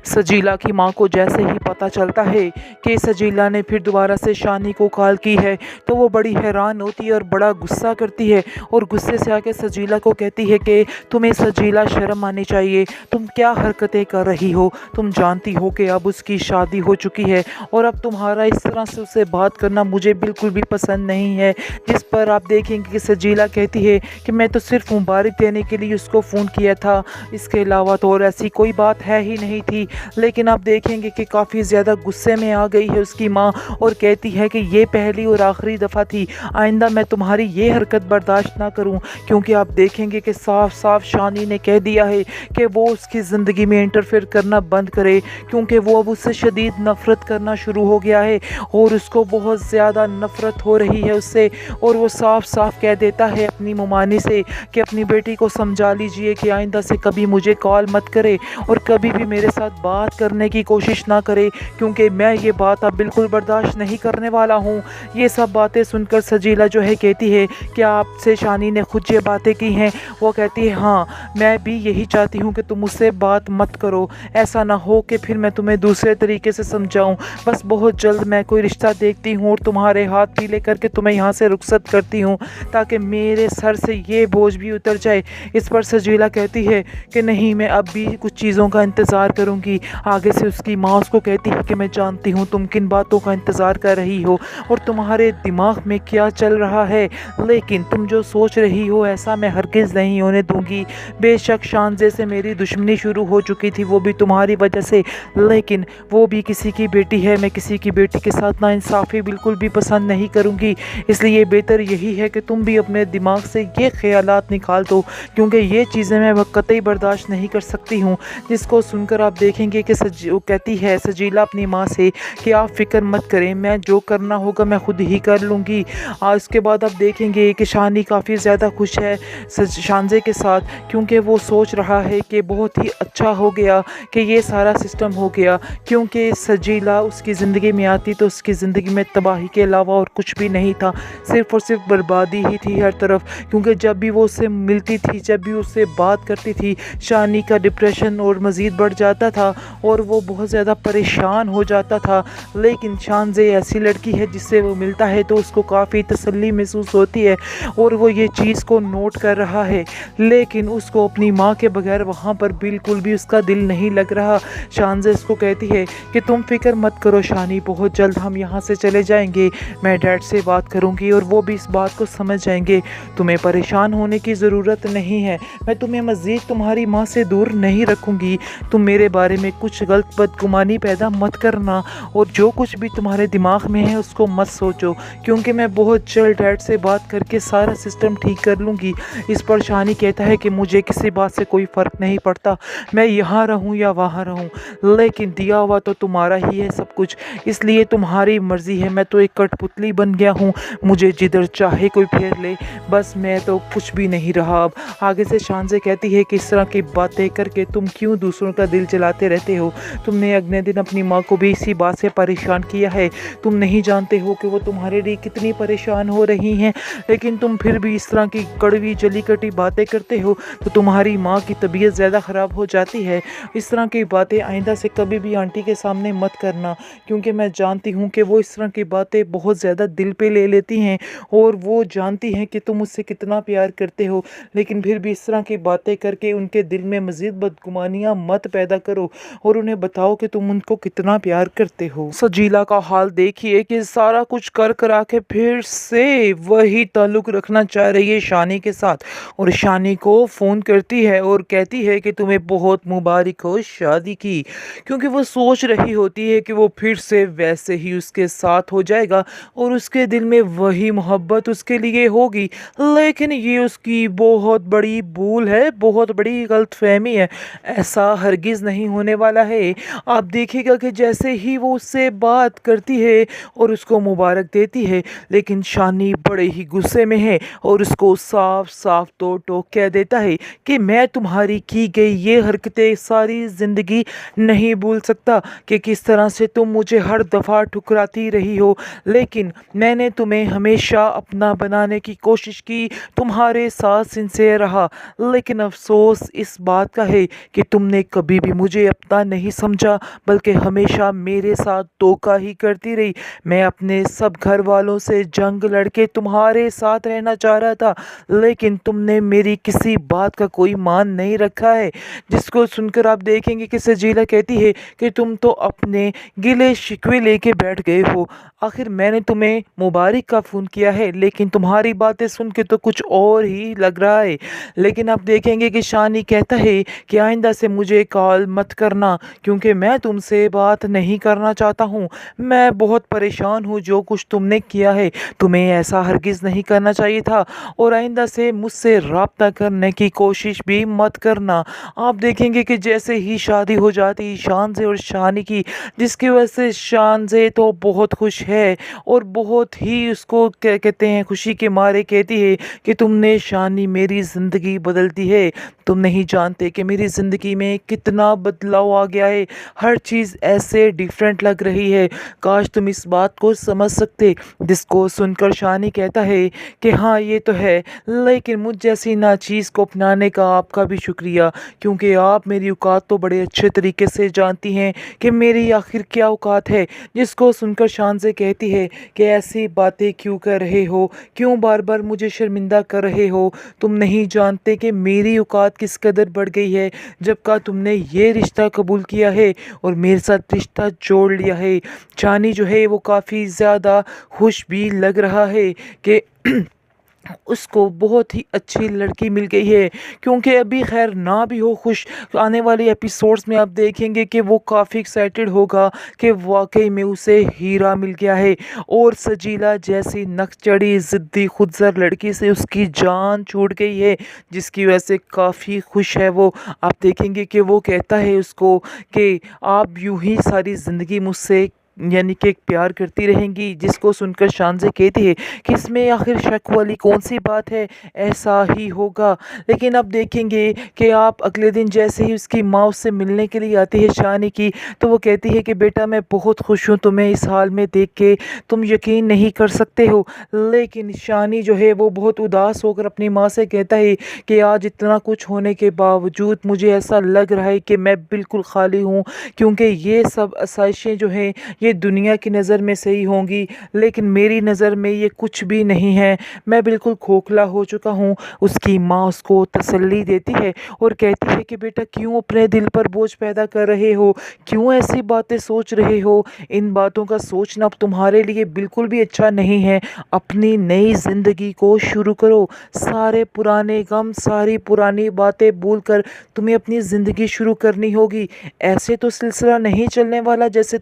सजीला की माँ को जैसे ही पता चलता है कि सजीला ने फिर दोबारा से शानी को कॉल की है तो वो बड़ी हैरान होती है और बड़ा गुस्सा करती है और गुस्से से आके सजीला को कहती है कि तुम्हें सजीला शर्म आनी चाहिए, तुम क्या हरकतें कर रही हो, तुम जानती हो कि अब उसकी शादी हो चुकी है और अब तुम्हारा इस तरह से उससे बात करना मुझे बिल्कुल भी पसंद नहीं है। जिस पर आप देखेंगे कि सजीला कहती है कि मैं तो सिर्फ मुबारक देने के लिए उसको फ़ोन किया था, इसके अलावा तो और ऐसी कोई बात है ही नहीं थी। लेकिन आप देखेंगे कि काफ़ी ज़्यादा गुस्से में आ गई है उसकी माँ और कहती है कि ये पहली और आखिरी दफ़ा थी, आइंदा मैं तुम्हारी ये हरकत बर्दाश्त ना करूं। क्योंकि आप देखेंगे कि साफ साफ शानी ने कह दिया है कि वो उसकी ज़िंदगी में इंटरफेयर करना बंद करे, क्योंकि वो अब उससे शदीद नफ़रत करना शुरू हो गया है और उसको बहुत ज़्यादा नफ़रत हो रही है उससे। और वो साफ साफ कह देता है अपनी मुमानी से कि अपनी बेटी को समझा लीजिए कि आइंदा से कभी मुझे कॉल मत करे और कभी भी मेरे साथ बात करने की कोशिश ना करे, क्योंकि मैं ये बात अब बिल्कुल बर्दाश्त नहीं करने वाला हूँ। ये सब बातें सुनकर सजीला जो है कहती है कि आपसे शानी ने खुद ये बातें की हैं। वो कहती है हाँ, मैं भी यही चाहती हूँ कि तुम मुझसे बात मत करो, ऐसा ना हो कि फिर मैं तुम्हें दूसरे तरीके से समझाऊँ। बस बहुत जल्द मैं कोई रिश्ता देखती हूँ और तुम्हारे हाथ पीले करके तुम्हें यहाँ से रुखसत करती हूँ ताकि मेरे सर से ये बोझ भी उतर जाए। इस पर सजीला कहती है कि नहीं, मैं अब भी कुछ चीज़ों का इंतज़ार करूँगी। आगे से उसकी माँ उसको कहती है कि मैं जानती हूँ तुम किन बातों का इंतज़ार कर रही हो और तुम्हारे दिमाग में क्या चल रहा है, लेकिन तुम जो सोच रही हो ऐसा मैं हरगिज़ नहीं होने दूंगी। बेशक शानजे से मेरी दुश्मनी शुरू हो चुकी थी, वो भी तुम्हारी वजह से, लेकिन वो भी किसी की बेटी है। मैं किसी की बेटी के साथ नाइंसाफ़ी बिल्कुल भी पसंद नहीं करूँगी। इसलिए बेहतर यही है कि तुम भी अपने दिमाग से ये ख्यालात निकाल दो, क्योंकि ये चीज़ें मैं कतई बर्दाश्त नहीं कर सकती हूँ। जिसको सुनकर आप देखेंगे कि कहती है सजीला अपनी माँ से कि आप फ़िक्र मत करें, मैं जो करना होगा मैं खुद ही कर लूँगी। इसके बाद आप देखेंगे कि शानी काफ़ी ज़्यादा खुश है शानजे के साथ, क्योंकि वो सोच रहा है कि बहुत ही अच्छा हो गया कि ये सारा सिस्टम हो गया, क्योंकि सजीला उसकी ज़िंदगी में आती तो उसकी ज़िंदगी में तबाही के अलावा और कुछ भी नहीं था, सिर्फ़ और सिर्फ बर्बादी ही थी हर तरफ। क्योंकि जब भी वो उससे मिलती थी, जब भी उससे बात करती थी, शानी का डिप्रेशन और मज़ीद बढ़ जाता था और वो बहुत ज़्यादा परेशान हो जाता था। लेकिन शानजे ऐसी लड़की है जिससे वो मिलता है तो उसको काफ़ी तसल्ली महसूस होती है और वो ये चीज़ को नोट कर रहा है, लेकिन उसको अपनी माँ के बगैर वहाँ पर बिल्कुल भी उसका दिल नहीं लग रहा। शानजे उसको कहती है कि तुम फिक्र मत करो शानी, बहुत जल्द हम यहाँ से चले जाएंगे, मैं डैड से बात करूँगी और वो भी इस बात को समझ जाएंगे। तुम्हें परेशान होने की ज़रूरत नहीं है, मैं तुम्हें मज़ीद तुम्हारी माँ से दूर नहीं रखूँगी। तुम मेरे बारे में कुछ गलत बदगुमानी पैदा मत करना और जो कुछ भी तुम्हारे दिमाग में है उसको मत सोचो, क्योंकि मैं बहुत जल्द डैड से बात करके सारा सिस्टम ठीक कर लूँगी। इस पर शानी कहता है कि मुझे किसी बात से कोई फ़र्क नहीं पड़ता, मैं यहाँ रहूँ या वहाँ रहूँ, लेकिन दिया हुआ तो तुम्हारा ही है सब कुछ, इसलिए तुम्हारी मर्ज़ी है। मैं तो एक कठपुतली बन गया हूँ, मुझे जिधर चाहे कोई फेर ले, बस मैं तो कुछ भी नहीं रहा अब। आगे से शानजे कहती है कि इस तरह की बातें करके तुम क्यों दूसरों का दिल जलाते रहते हो, तुमने अगले दिन अपनी माँ को भी इसी बात से परेशान किया है, तुम नहीं जानते हो कि वो तुम्हारे लिए कितनी परेशान हो रही हैं, लेकिन तुम फिर भी इस तरह की कड़वी जली कटी बातें करते हो तो तुम्हारी माँ की तबीयत ज़्यादा ख़राब हो जाती है। इस तरह की बातें आइंदा से कभी भी आंटी के सामने मत करना, क्योंकि मैं जानती हूँ कि वो इस तरह की बातें बहुत ज़्यादा दिल पे ले लेती हैं और वो जानती हैं कि तुम उससे कितना प्यार करते हो, लेकिन फिर भी इस तरह की बातें करके उनके दिल में मज़ीद बदगुमानियाँ मत पैदा करो और उन्हें बताओ कि तुम उनको कितना प्यार करते हो। सजीला का हाल देखिए कि सारा कुछ कर करा के फिर से वही ताल्लुक़ रखना चाह रही है शानी के साथ और शानी को फ़ोन करती है और कहती है कि तुम्हें बहुत मुबारक हो शादी की, क्योंकि वो सोच रही होती है कि वो फिर से वैसे ही उसके साथ हो जाएगा और उसके दिल में वही मोहब्बत उसके लिए होगी। लेकिन ये उसकी बहुत बड़ी भूल है, बहुत बड़ी गलतफहमी है, ऐसा हरगिज़ नहीं होने वाला है। आप देखिएगा कि जैसे ही वो उससे बात करती है और उसको मुबारक देती है, लेकिन शानी बड़े ही गुस्से में है और उसको साफ साफ तो टोक कह देता है कि मैं तुम्हारी की गई ये हरकतें सारी ज़िंदगी नहीं भूल सकता कि किस तरह से तुम मुझे हर दफ़ा ठुकराती रही हो, लेकिन मैंने तुम्हें हमेशा अपना बनाने की कोशिश की, तुम्हारे साथ सिंसियर रहा, लेकिन अफसोस इस बात का है कि तुमने कभी भी मुझे अपना नहीं समझा, बल्कि हमेशा मेरे साथ धोखा ही करती रही। मैं अपने सब घर वालों से जंग लड़के तुम्हारे साथ रहना चाह रहा था, लेकिन तुमने मेरी किसी बात का कोई मान नहीं रखा है। जिसको सुनकर आप देखेंगे कि सजीला कहती है कि तुम तो अपने गिले शिकवे लेके बैठ गए हो। आखिर मैंने तुम्हें मुबारक का फ़ोन किया है, लेकिन तुम्हारी बातें सुन के तो कुछ और ही लग रहा है। लेकिन आप देखेंगे कि शानी कहता है कि आइंदा से मुझे कॉल मत करना, क्योंकि मैं तुमसे बात नहीं करना चाहता हूँ। मैं बहुत परेशान हूँ जो कुछ तुमने किया है, तुम्हें ऐसा हरगिज़ नहीं करना चाहिए था, और आइंदा से मुझसे रब्ता करने की कोशिश भी मत करना। आप देखेंगे कि जैसे ही शादी हो जाती शानज़े और शानी की, जिसकी वजह से शानज़े तो बहुत खुश है और बहुत ही उसको क्या कहते हैं, खुशी के मारे कहती है कि तुमने शानी मेरी ज़िंदगी बदल दी है। तुम नहीं जानते कि मेरी ज़िंदगी में कितना बदलाव आ गया है, हर चीज़ ऐसे डिफरेंट लग रही है, काश तुम इस बात को समझ सकते। जिसको सुनकर शानी कहता है कि हाँ ये तो है, लेकिन मुझ जैसी नाचीज़ को अपनाने का आपका भी शुक्रिया, क्योंकि आप मेरी औकात तो बड़े अच्छे तरीके से जानती हैं कि मेरी आखिर क्या औकात है। जिसको सुनकर शान से कहती है कि ऐसी बातें क्यों कर रहे हो, क्यों बार बार मुझे शर्मिंदा कर रहे हो। तुम नहीं जानते कि मेरी औकात किस कदर बढ़ गई है जब का तुमने ये रिश्ता कबूल किया है और मेरे साथ रिश्ता जोड़ लिया है। शानी जो है वो काफ़ी ज़्यादा खुश भी लग रहा है कि उसको बहुत ही अच्छी लड़की मिल गई है, क्योंकि अभी खैर ना भी हो खुश, आने वाले एपिसोड्स में आप देखेंगे कि वो काफ़ी एक्साइटेड होगा कि वाकई में उसे हीरा मिल गया है। और सजीला जैसी नकचड़ी ज़िद्दी खुदज़र लड़की से उसकी जान छूट गई है, जिसकी वजह से काफ़ी खुश है वो। आप देखेंगे कि वो कहता है उसको कि आप यूं ही सारी ज़िंदगी मुझसे यानी कि प्यार करती रहेंगी। जिसको सुनकर शान से कहती है कि इसमें आखिर शक वाली कौन सी बात है, ऐसा ही होगा। लेकिन अब देखेंगे कि आप अगले दिन जैसे ही उसकी माँ उससे मिलने के लिए आती है शानी की, तो वो कहती है कि बेटा मैं बहुत खुश हूँ तुम्हें इस हाल में देख के, तुम यकीन नहीं कर सकते हो। लेकिन शानी जो है वो बहुत उदास होकर अपनी माँ से कहता है कि आज इतना कुछ होने के बावजूद मुझे ऐसा लग रहा है कि मैं बिल्कुल खाली हूँ, क्योंकि ये सब आसाइशें जो हैं ये दुनिया की नज़र में सही होंगी, लेकिन मेरी नज़र में ये कुछ भी नहीं है। मैं बिल्कुल खोखला हो चुका हूँ। उसकी माँ उसको तसल्ली देती है और कहती है कि बेटा क्यों अपने दिल पर बोझ पैदा कर रहे हो, क्यों ऐसी बातें सोच रहे हो। इन बातों का सोचना अब तुम्हारे लिए बिल्कुल भी अच्छा नहीं है। अपनी नई ज़िंदगी को शुरू करो, सारे पुराने गम सारी पुरानी बातें भूल कर तुम्हें अपनी ज़िंदगी शुरू करनी होगी। ऐसे तो सिलसिला नहीं चलने वाला जैसे